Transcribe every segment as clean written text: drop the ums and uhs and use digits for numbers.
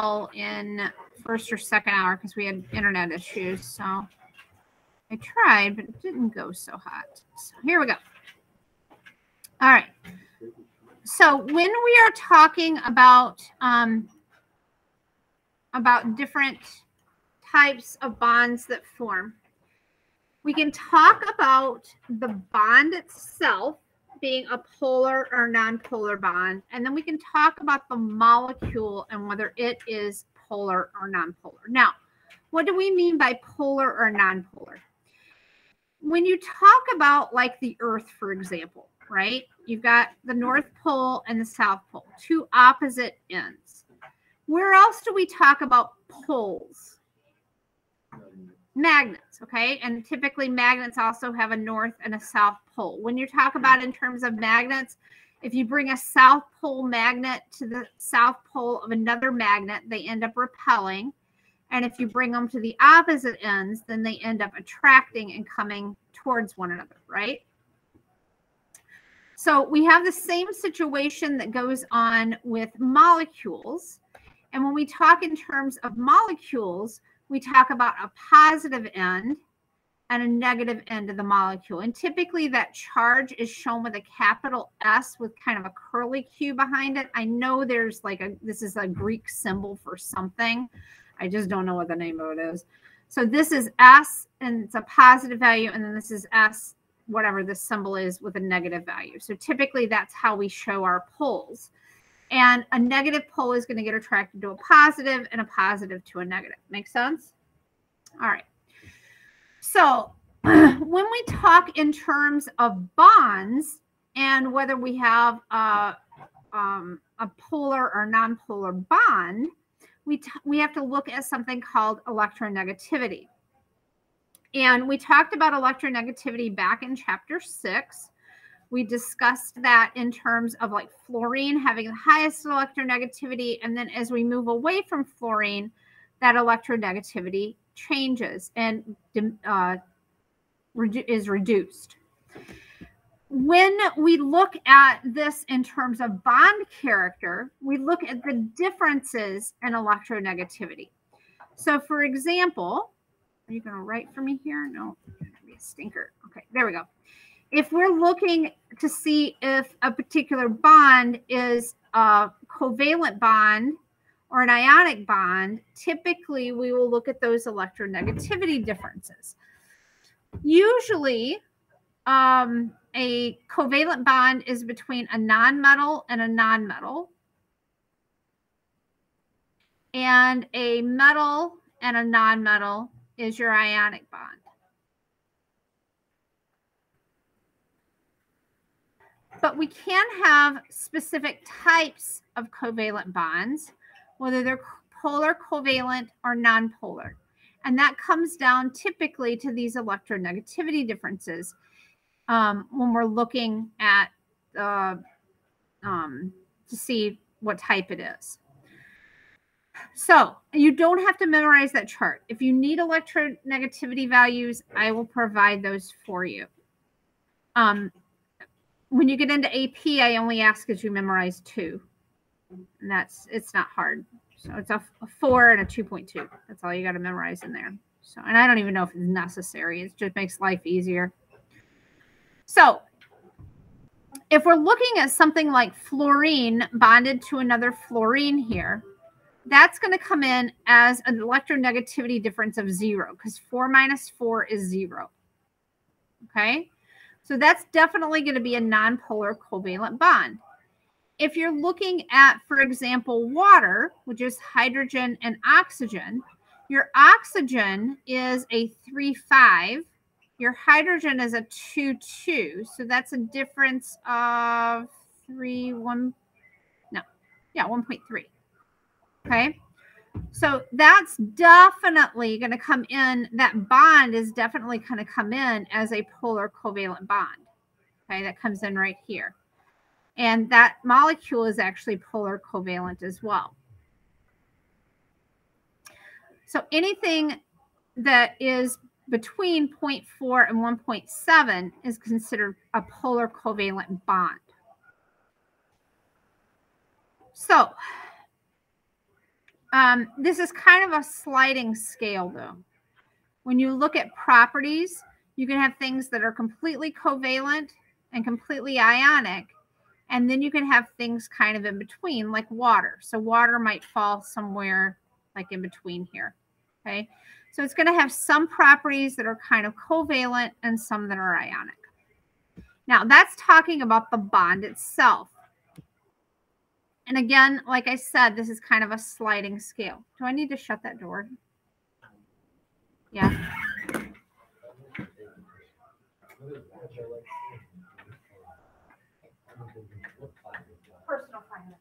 well in first or second hour because we had internet issues. So I tried, but it didn't go so hot. So here we go. All right. So when we are talking about different types of bonds that form, we can talk about the bond itself being a polar or nonpolar bond, and then we can talk about the molecule and whether it is polar or nonpolar. Now, what do we mean by polar or nonpolar? When you talk about like the Earth, for example, right? You've got the North Pole and the South Pole, two opposite ends. Where else do we talk about poles? Magnets, okay? And typically magnets also have a north and a south pole. When you talk about in terms of magnets, if you bring a south pole magnet to the south pole of another magnet, they end up repelling. And if you bring them to the opposite ends, then they end up attracting and coming towards one another, right? So we have the same situation that goes on with molecules. And when we talk in terms of molecules, we talk about a positive end and a negative end of the molecule. And typically that charge is shown with a capital S with kind of a curly Q behind it. I know there's like this is a Greek symbol for something. I just don't know what the name of it is. So this is S and it's a positive value. And then this is S, whatever this symbol is, with a negative value. So typically that's how we show our poles. And a negative pole is going to get attracted to a positive and a positive to a negative. Make sense? All right. So when we talk in terms of bonds and whether we have a polar or nonpolar bond, we have to look at something called electronegativity. And we talked about electronegativity back in chapter 6. We discussed that in terms of like fluorine having the highest electronegativity. And then as we move away from fluorine, that electronegativity changes and is reduced. When we look at this in terms of bond character, we look at the differences in electronegativity. So for example, are you going to write for me here? No, it's going to be a stinker. Okay, there we go. If we're looking to see if a particular bond is a covalent bond or an ionic bond, typically we will look at those electronegativity differences. Usually, a covalent bond is between a nonmetal and a nonmetal, and a metal and a nonmetal is your ionic bond. But we can have specific types of covalent bonds, whether they're polar covalent or nonpolar. And that comes down typically to these electronegativity differences when we're looking at to see what type it is. So you don't have to memorize that chart. If you need electronegativity values, I will provide those for you. When you get into AP, I only ask that you memorize 2. And it's not hard. So it's a 4 and a 2.2. That's all you got to memorize in there. So, and I don't even know if it's necessary. It just makes life easier. So if we're looking at something like fluorine bonded to another fluorine here, that's going to come in as an electronegativity difference of 0 because 4 minus 4 is 0. Okay? So that's definitely going to be a nonpolar covalent bond. If you're looking at, for example, water, which is hydrogen and oxygen, your oxygen is a 3,5. Your hydrogen is a 2,2. So that's a difference of 1.3. Okay. So that's definitely going to come in. That bond is definitely going to come in as a polar covalent bond. Okay. That comes in right here. And that molecule is actually polar covalent as well. So anything that is between 0.4 and 1.7 is considered a polar covalent bond. So This is kind of a sliding scale, though. When you look at properties, you can have things that are completely covalent and completely ionic. And then you can have things kind of in between, like water. So water might fall somewhere like in between here. Okay. So it's going to have some properties that are kind of covalent and some that are ionic. Now that's talking about the bond itself. And again, like I said, this is kind of a sliding scale. Do I need to shut that door? Yeah. Personal finance.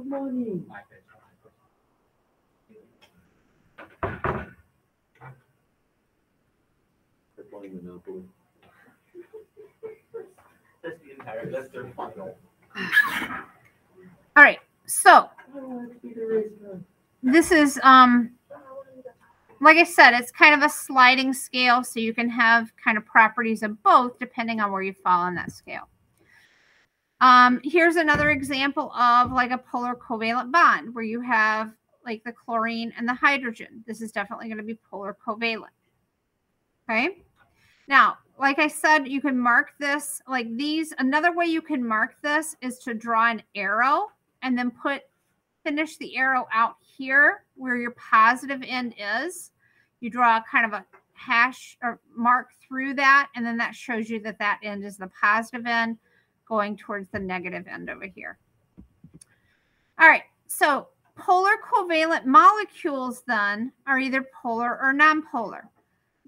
Money. They're playing Monopoly. That's their final. All right, so this is like I said, it's kind of a sliding scale, so you can have kind of properties of both depending on where you fall on that scale. Here's another example of like a polar covalent bond where you have like the chlorine and the hydrogen. This is definitely going to be polar covalent. Okay. Now, like I said, you can mark this like these. Another way you can mark this is to draw an arrow and then finish the arrow out here where your positive end is. You draw kind of a hash or mark through that, and then that shows you that that end is the positive end going towards the negative end over here. All right, so polar covalent molecules then are either polar or nonpolar.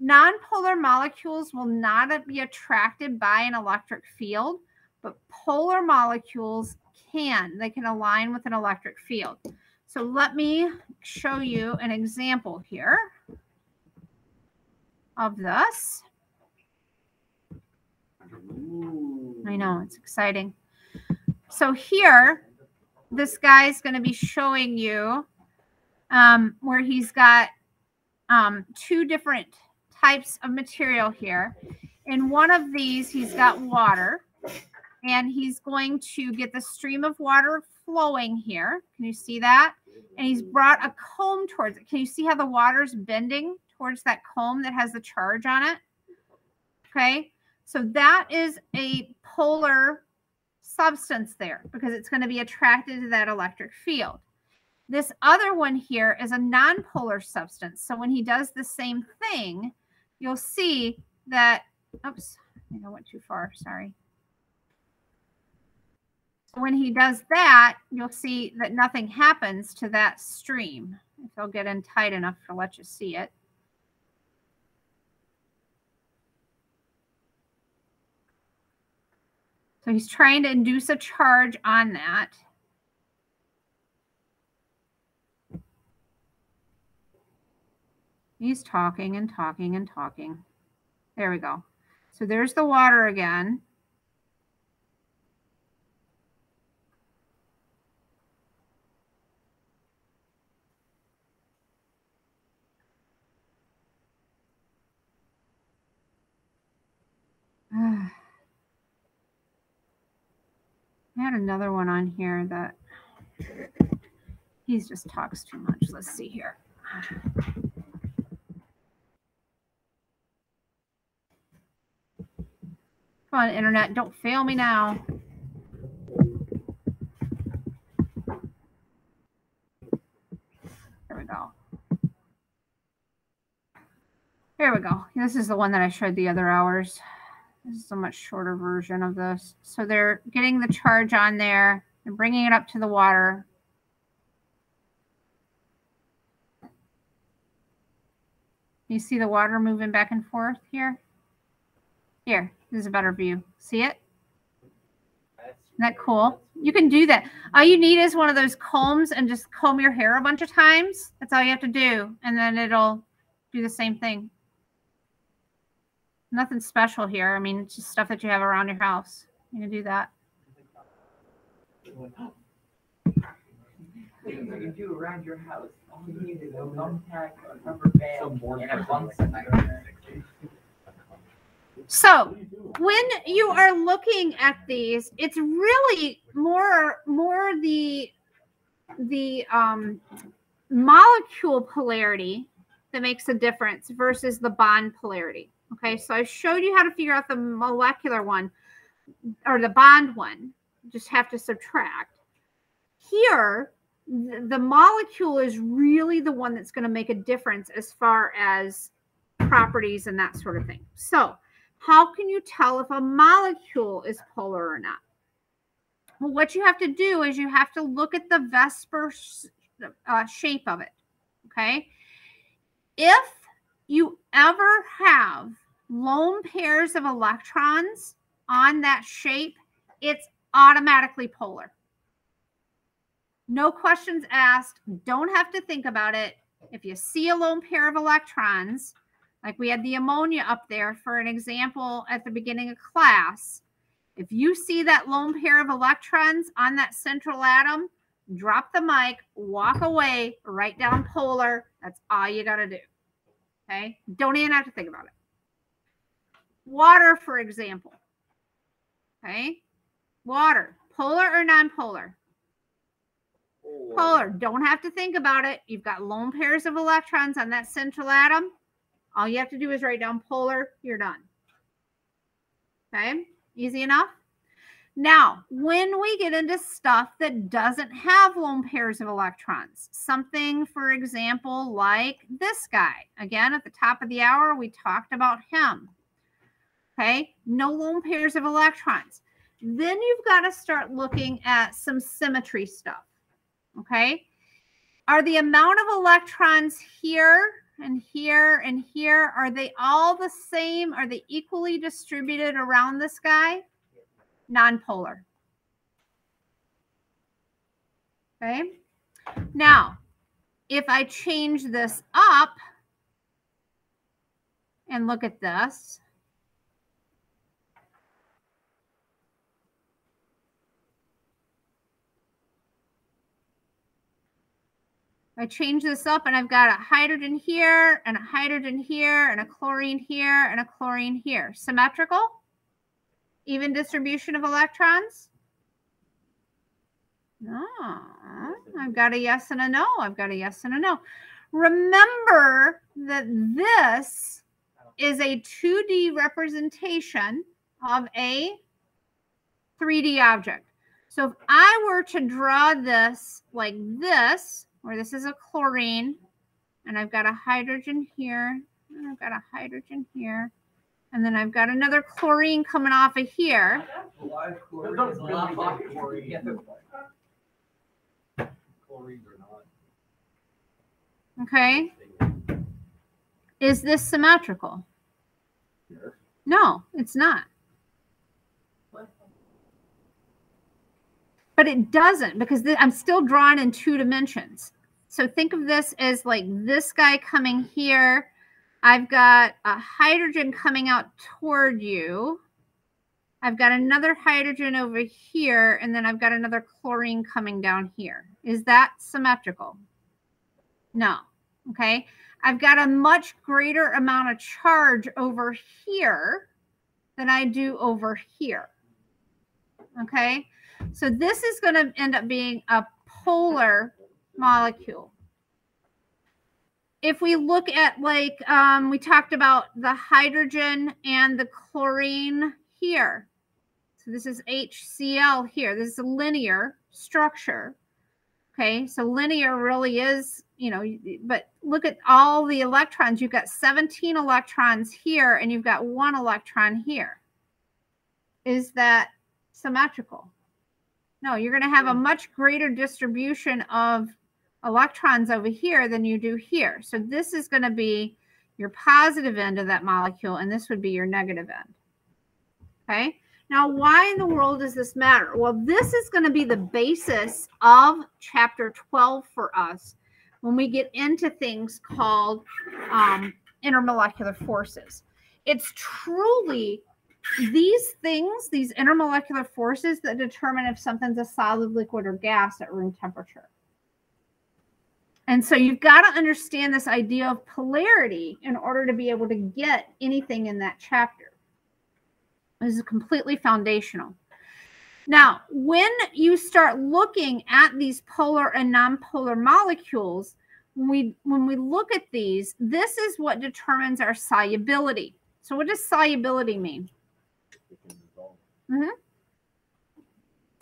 Nonpolar molecules will not be attracted by an electric field, but polar molecules can. They can align with an electric field. So let me show you an example here of this. I know, it's exciting. So here, this guy's going to be showing you where he's got two different types of material here. In one of these, he's got water, and he's going to get the stream of water flowing here. Can you see that? And he's brought a comb towards it. Can you see how the water's bending towards that comb that has the charge on it? Okay, so that is a polar substance there because it's going to be attracted to that electric field. This other one here is a nonpolar substance. So when he does the same thing, you'll see that, oops, I think I went too far, sorry. When he does that, you'll see that nothing happens to that stream. If I'll get in tight enough to let you see it. So he's trying to induce a charge on that. He's talking and talking and talking. There we go. So there's the water again. I had another one on here that he just talks too much. Let's see here. Come on, internet, don't fail me now. There we go. Here we go. This is the one that I showed the other hours. This is a much shorter version of this. So they're getting the charge on there and bringing it up to the water. You see the water moving back and forth here? Here, this is a better view. See it? Isn't that cool? You can do that. All you need is one of those combs and just comb your hair a bunch of times. That's all you have to do. And then it'll do the same thing. Nothing special here. I mean, it's just stuff that you have around your house. You can do that. You can do around your house. All you need is a thumbtack, a rubber band, and a Bunsen. So when you are looking at these, it's really the molecule polarity that makes a difference versus the bond polarity. Okay, so I showed you how to figure out the molecular one or the bond one. Just have to subtract. Here, the molecule is really the one that's going to make a difference as far as properties and that sort of thing. So how can you tell if a molecule is polar or not? Well, what you have to do is you have to look at the VSEPR shape of it, okay? If you ever have lone pairs of electrons on that shape, it's automatically polar. No questions asked. Don't have to think about it. If you see a lone pair of electrons, like we had the ammonia up there for an example at the beginning of class, if you see that lone pair of electrons on that central atom, drop the mic, walk away, write down polar. That's all you got to do. Okay? Don't even have to think about it. Water, for example. Okay? Water, polar or non-polar? Polar. Don't have to think about it. You've got lone pairs of electrons on that central atom. All you have to do is write down polar. You're done. Okay? Easy enough? Now, when we get into stuff that doesn't have lone pairs of electrons, something, for example, like this guy. Again, at the top of the hour, we talked about him. Okay? No lone pairs of electrons. Then you've got to start looking at some symmetry stuff. Okay? Are the amount of electrons here and here and here, are they all the same? Are they equally distributed around this guy? Non-polar. Okay? Now, if I change this up and look at this, I change this up and I've got a hydrogen here and a hydrogen here and a chlorine here and a chlorine here. Symmetrical? Even distribution of electrons? No. I've got a yes and a no. I've got a yes and a no. Remember that this is a 2D representation of a 3D object. So if I were to draw this like this, where this is a chlorine, and I've got a hydrogen here, and I've got a hydrogen here, and then I've got another chlorine coming off of here. Okay. Is this symmetrical? No, it's not. But it doesn't, because I'm still drawing in 2 dimensions. So think of this as like this guy coming here. I've got a hydrogen coming out toward you. I've got another hydrogen over here, and then I've got another chlorine coming down here. Is that symmetrical? No. Okay. I've got a much greater amount of charge over here than I do over here. Okay. So this is going to end up being a polar molecule. If we look at, like, we talked about the hydrogen and the chlorine here. So this is HCl here. This is a linear structure. Okay, so linear really is, you know, but look at all the electrons. You've got 17 electrons here, and you've got 1 electron here. Is that symmetrical? No, you're going to have a much greater distribution of electrons over here than you do here. So this is going to be your positive end of that molecule, and this would be your negative end. Okay? Now, why in the world does this matter? Well, this is going to be the basis of Chapter 12 for us when we get into things called intermolecular forces. It's truly these things, these intermolecular forces, that determine if something's a solid, liquid, or gas at room temperature. And so you've got to understand this idea of polarity in order to be able to get anything in that chapter. This is completely foundational. Now, when you start looking at these polar and nonpolar molecules, when we look at these, this is what determines our solubility. So what does solubility mean?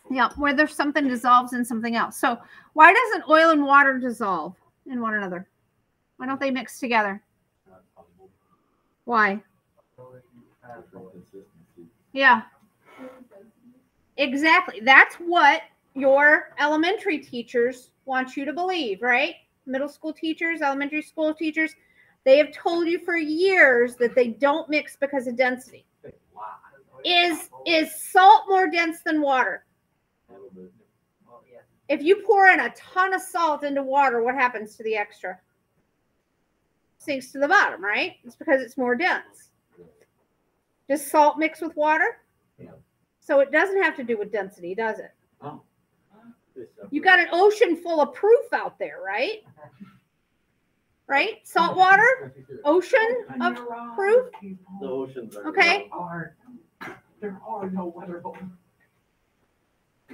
Yeah, whether something dissolves in something else. So why doesn't oil and water dissolve in one another? Why don't they mix together? Why? Yeah. Exactly. That's what your elementary teachers want you to believe, right? Middle school teachers, elementary school teachers, they have told you for years that they don't mix because of density. Is salt more dense than water? If you pour in a ton of salt into water, what happens to the extra? Sinks to the bottom, right? It's because it's more dense. Does salt mix with water? So it doesn't have to do with density, does it? You got an ocean full of proof out there, right? Right? Salt water, ocean of proof. The oceans are Okay. There are no weather balloons.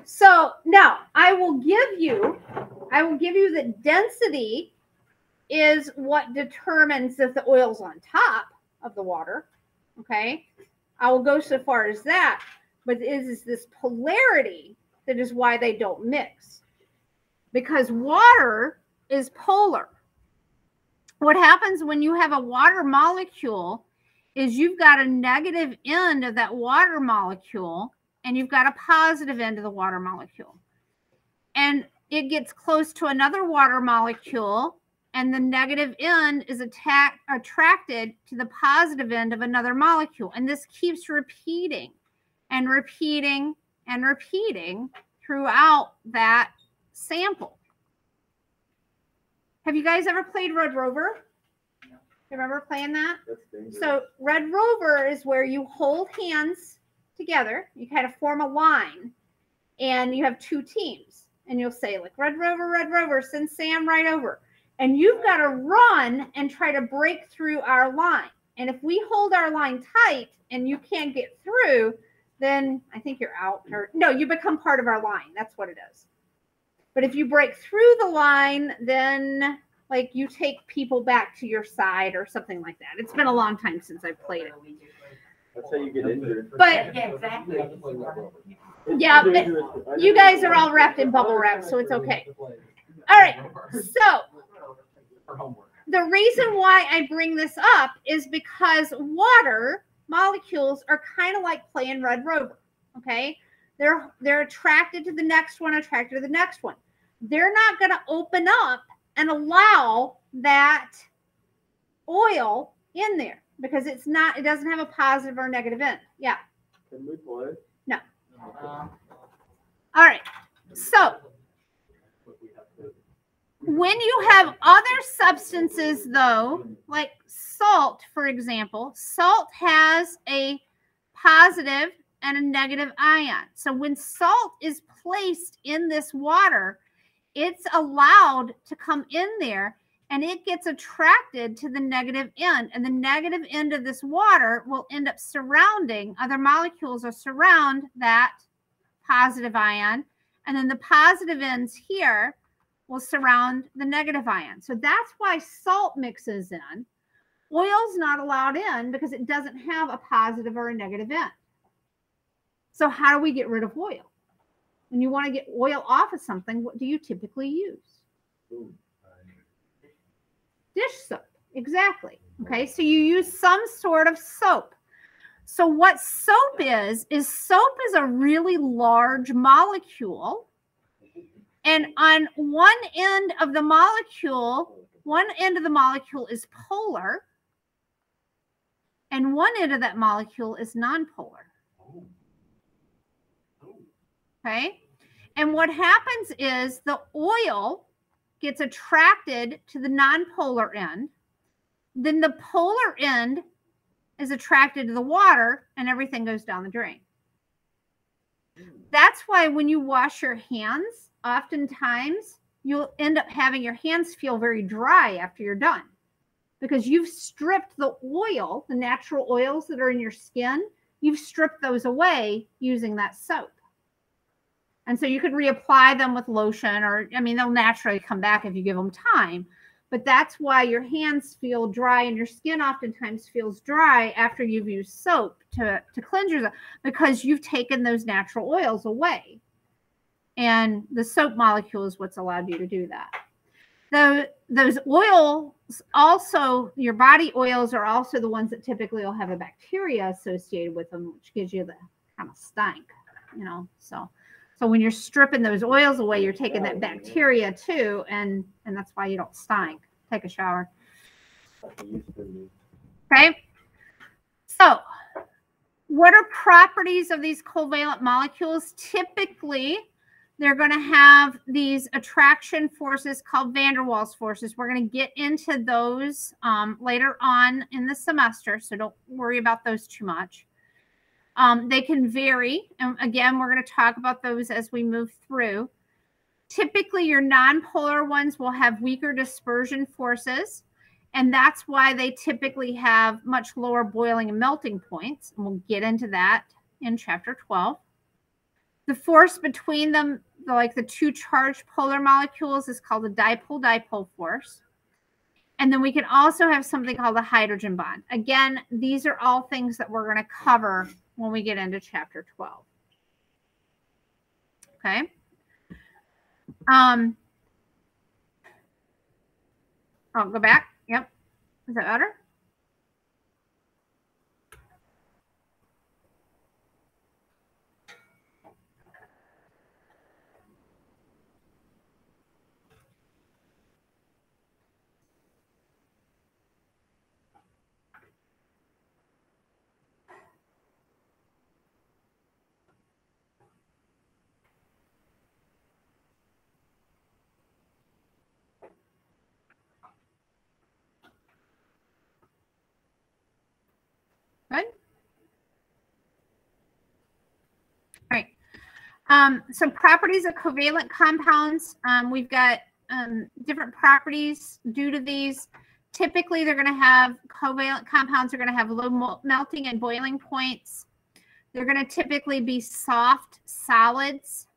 So now I will give you that density is what determines if the oil's on top of the water. Okay. I will go so far as that, but it is this polarity that is why they don't mix. Because water is polar. What happens when you have a water molecule is you've got a negative end of that water molecule and you've got a positive end of the water molecule. And it gets close to another water molecule and the negative end is attracted to the positive end of another molecule. And this keeps repeating and repeating and repeating throughout that sample. Have you guys ever played Red Rover? You remember playing that? So Red Rover is where you hold hands together. You kind of form a line and you have two teams. And you'll say like, Red Rover, send Sam right over. And you've got to run and try to break through our line. And if we hold our line tight and you can't get through, then I think you're out. Or no, you become part of our line. That's what it is. But if you break through the line, then like you take people back to your side or something like that. It's been a long time since I've played it. That's how you get injured. But Yeah, exactly. yeah, but you guys are all wrapped in bubble wrap, so it's okay. All right. So the reason why I bring this up is because water molecules are kind of like playing Red Rover. Okay. They're attracted to the next one, attracted to the next one. They're not going to open up and allow that oil in there because it doesn't have a positive or negative end. Yeah. Can we play? No. All right. So when you have other substances, though, like salt, for example, salt has a positive and a negative ion. So when salt is placed in this water, it's allowed to come in there and it gets attracted to the negative end. And the negative end of this water will end up surrounding, other molecules will surround that positive ion. And then the positive ends here will surround the negative ion. So that's why salt mixes in. Oil's not allowed in because it doesn't have a positive or a negative end. So how do we get rid of oil? When you want to get oil off of something, what do you typically use? Dish soap. Exactly. Okay, so you use some sort of soap. So what soap is a really large molecule. And on one end of the molecule is polar, and one end of that molecule is nonpolar. Okay. And what happens is the oil gets attracted to the nonpolar end. Then the polar end is attracted to the water and everything goes down the drain. That's why when you wash your hands, oftentimes you'll end up having your hands feel very dry after you're done because you've stripped the oil, the natural oils that are in your skin, you've stripped those away using that soap. And so you could reapply them with lotion, or, I mean, they'll naturally come back if you give them time. But that's why your hands feel dry and your skin oftentimes feels dry after you've used soap to cleanse yourself, because you've taken those natural oils away. And the soap molecule is what's allowed you to do that. Those oils also, your body oils are also the ones that typically will have a bacteria associated with them, which gives you the kind of stank, you know. So when you're stripping those oils away, you're taking that bacteria too, and that's why you don't stink. Take a shower. Okay. So what are properties of these covalent molecules? Typically, they're going to have these attraction forces called van der Waals forces. We're going to get into those later on in the semester, so don't worry about those too much. They can vary. And again, we're going to talk about those as we move through. Typically, your nonpolar ones will have weaker dispersion forces, and that's why they typically have much lower boiling and melting points. And we'll get into that in chapter 12. The force between them, like the two charged polar molecules, is called the dipole-dipole force. And then we can also have something called a hydrogen bond. Again, these are all things that we're going to cover when we get into chapter 12. Okay. I'll go back. Yep. Is that better? Good. All right. Some properties of covalent compounds. We've got different properties due to these. Typically, they're going to have covalent compounds are going to have low melting and boiling points. They're going to typically be soft solids.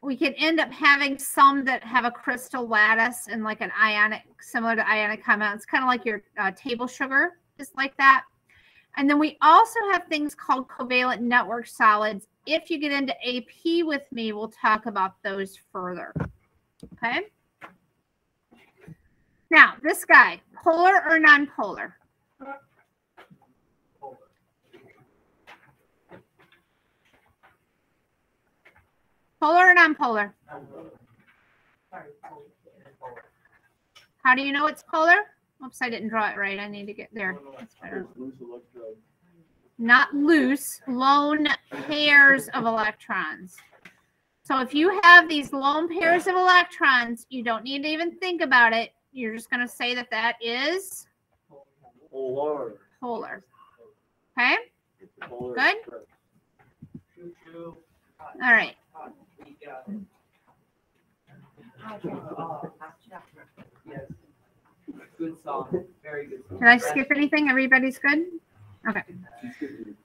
We can end up having some that have a crystal lattice and like an ionic, similar to ionic compounds, kind of like your table sugar, just like that. And then we also have things called covalent network solids. If you get into AP with me, we'll talk about those further. Okay. Now, this guy, polar or nonpolar? Polar or nonpolar? How do you know it's polar? Oops, I didn't draw it right. I need to get there. That's better. Not loose, lone pairs of electrons. So if you have these lone pairs of electrons, you don't need to even think about it. You're just going to say that that is Polar. polar. Okay? Good? All right. Yes. Good song. Very good song. Did I skip anything? Everybody's good? Okay.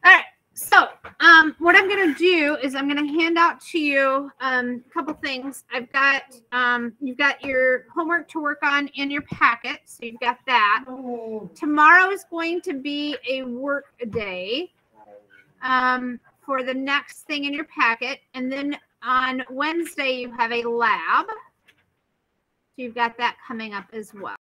All right. So what I'm going to do is I'm going to hand out to you a couple things. I've got, you've got your homework to work on in your packet. So you've got that. Tomorrow is going to be a work day for the next thing in your packet. And then on Wednesday, you have a lab. So you've got that coming up as well.